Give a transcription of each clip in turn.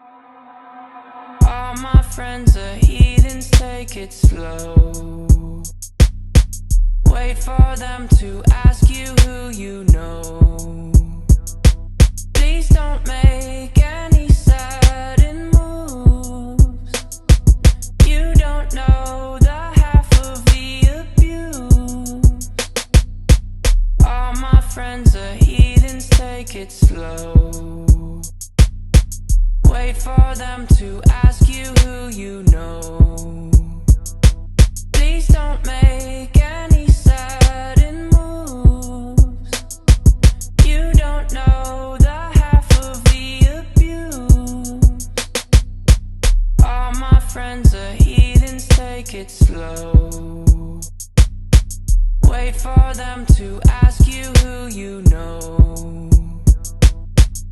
All my friends are heathens, take it slow. Wait for them to ask you who you know. Please don't make any sudden moves. You don't know the half of the abuse. All my friends are heathens, take it slow. Wait for them to ask you who you know. Please don't make any sudden moves. You don't know the half of the abuse. All my friends are heathens, take it slow. Wait for them to ask you who you know.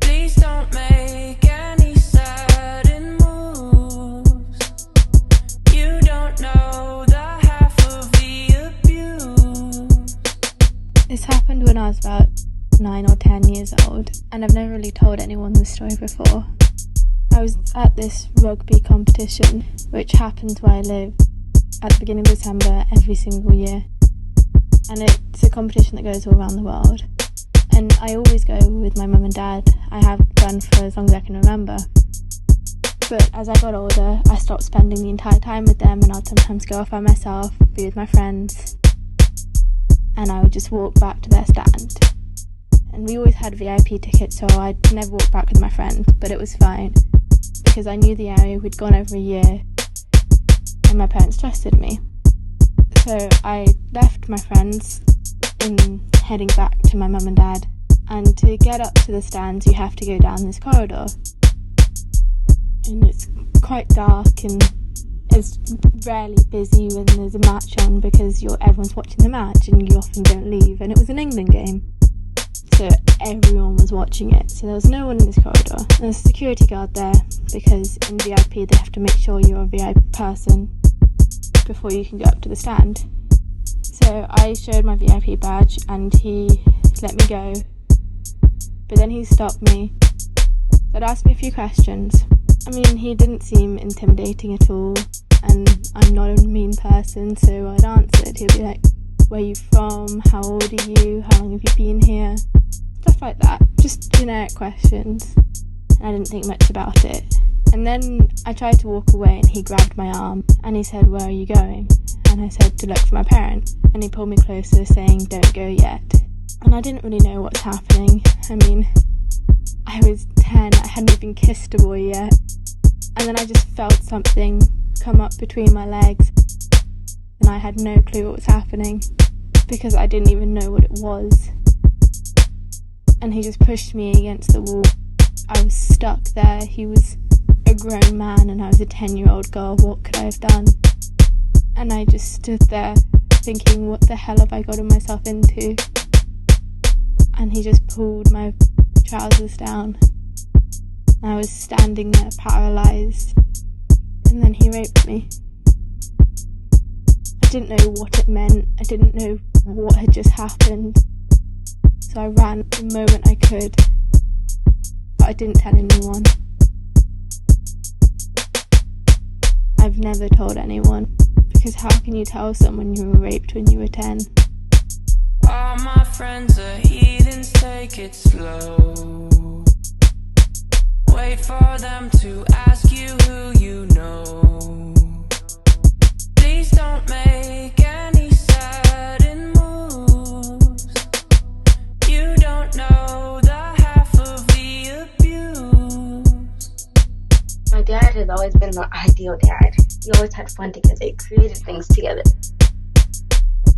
Please don't make any sudden moves. You don't know the half of the abuse. This happened when I was about 9 or 10 years old, and I've never really told anyone this story before. I was at this rugby competition, which happens where I live at the beginning of December every single year. And it's a competition that goes all around the world. And I always go with my mum and dad. I have done for as long as I can remember. But as I got older, I stopped spending the entire time with them, and I'd sometimes go off by myself, be with my friends, and I would just walk back to their stand. And we always had VIP tickets, so I'd never walk back with my friends, but it was fine, because I knew the area, we'd gone over a year, and my parents trusted me. So I left my friends in heading back to my mum and dad, and to get up to the stands you have to go down this corridor, and it's quite dark and it's rarely busy when there's a match on, because everyone's watching the match and you often don't leave, and it was an England game, so everyone was watching it, so there was no one in this corridor. There's a security guard there, because in VIP they have to make sure you're a VIP person before you can go up to the stand. So I showed my VIP badge and he let me go, but then he stopped me. They'd asked me a few questions. I mean, he didn't seem intimidating at all, and I'm not a mean person, so I'd answered. He'd be like, where are you from, how old are you, how long have you been here, stuff like that, just generic questions, and I didn't think much about it. And then I tried to walk away and he grabbed my arm and he said, where are you going? And I said, to look for my parent. And he pulled me closer, saying, don't go yet. And I didn't really know what's happening. I mean, I was 10, I hadn't even kissed a boy yet. And then I just felt something come up between my legs, and I had no clue what was happening, because I didn't even know what it was. And he just pushed me against the wall. I was stuck there. He was a grown man and I was a 10-year-old girl. What could I have done? And I just stood there thinking, what the hell have I gotten myself into? And he just pulled my trousers down. I was standing there paralysed, and then he raped me. I didn't know what it meant. I didn't know what had just happened. So I ran the moment I could, but I didn't tell anyone. I've never told anyone, because how can you tell someone you were raped when you were 10? All my friends are heathens, take it slow. Wait for them to ask you who you know. Please don't make any sudden moves. You don't know the half of the abuse. My dad has always been the ideal dad. We always had fun together, created things together.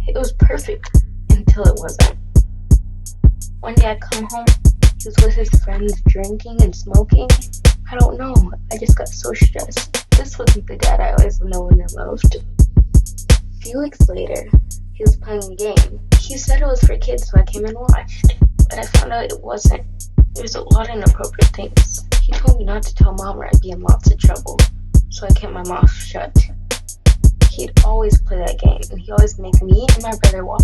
It was perfect until it wasn't. One day I'd come home, he was with his friends drinking and smoking. I don't know, I just got so stressed. This wasn't the dad I always known and loved. A few weeks later, he was playing a game. He said it was for kids, so I came and watched. But I found out it wasn't. There's a lot of inappropriate things. He told me not to tell Mom or I'd be in lots of trouble, so I kept my mouth shut. He'd always play that game, and he always make me and my brother watch.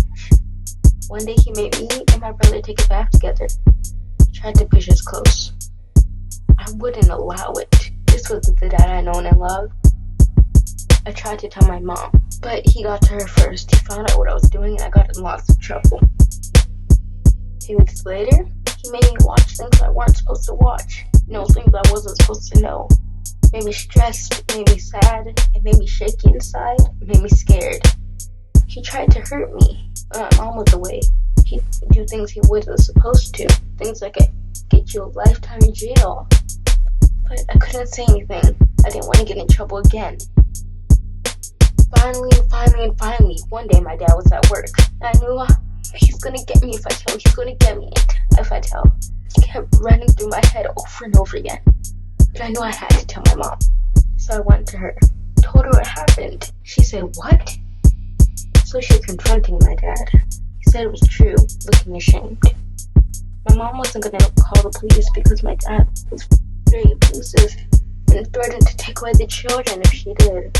One day he made me and my brother take a bath together. He tried to push us close. I wouldn't allow it. this wasn't the dad I known and loved. I tried to tell my mom, but he got to her first. He found out what I was doing and I got in lots of trouble. A few weeks later, he made me watch things I weren't supposed to watch. Things I wasn't supposed to know. It made me stressed, it made me sad, it made me shaky inside, it made me scared. He tried to hurt me when my mom was away. He'd do things he wasn't supposed to. Things like get you a lifetime in jail. But I couldn't say anything. I didn't want to get in trouble again. Finally, one day my dad was at work. And I knew he's gonna get me if I tell. He's gonna get me if I tell. It kept running through my head over and over again. But I knew I had to tell my mom. So I went to her, told her what happened. She said, "What?" So she was confronting my dad. He said it was true, looking ashamed. My mom wasn't gonna call the police because my dad was very abusive and threatened to take away the children if she did.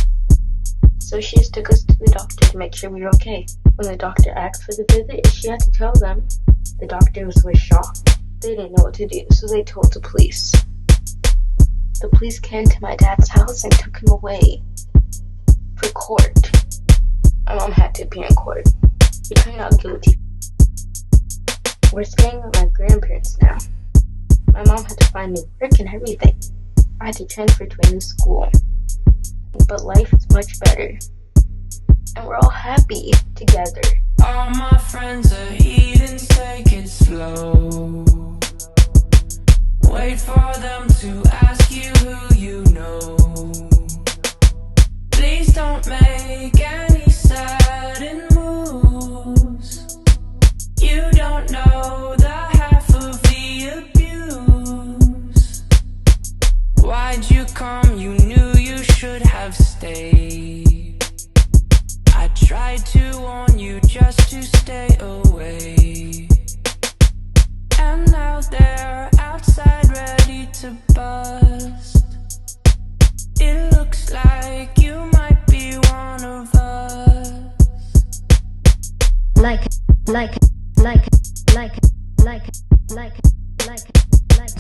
So she just took us to the doctor to make sure we were okay. When the doctor asked for the visit, she had to tell them. The doctors were shocked. They didn't know what to do, so they told the police. The police came to my dad's house and took him away for court. My mom had to appear in court. He turned out guilty. We're staying with my grandparents now. My mom had to find new work and everything. I had to transfer to a new school. But life is much better. And we're all happy together. All my friends are heathens, take it slow. Wait for them to ask you who you know. Please don't make any sudden moves. You don't know the half of the abuse. Why'd you come? You knew you should have stayed. I tried to warn you just to stay away. And now they're outside ready to bust. It looks like you might be one of us.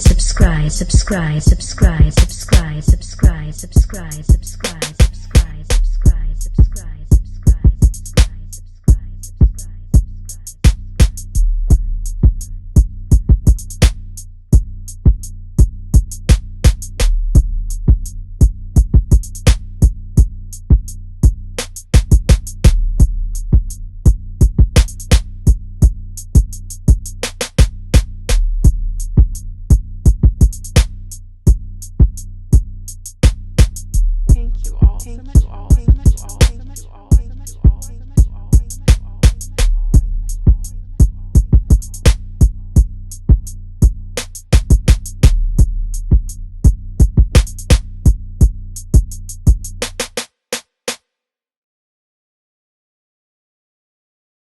Subscribe. Thank you all so much.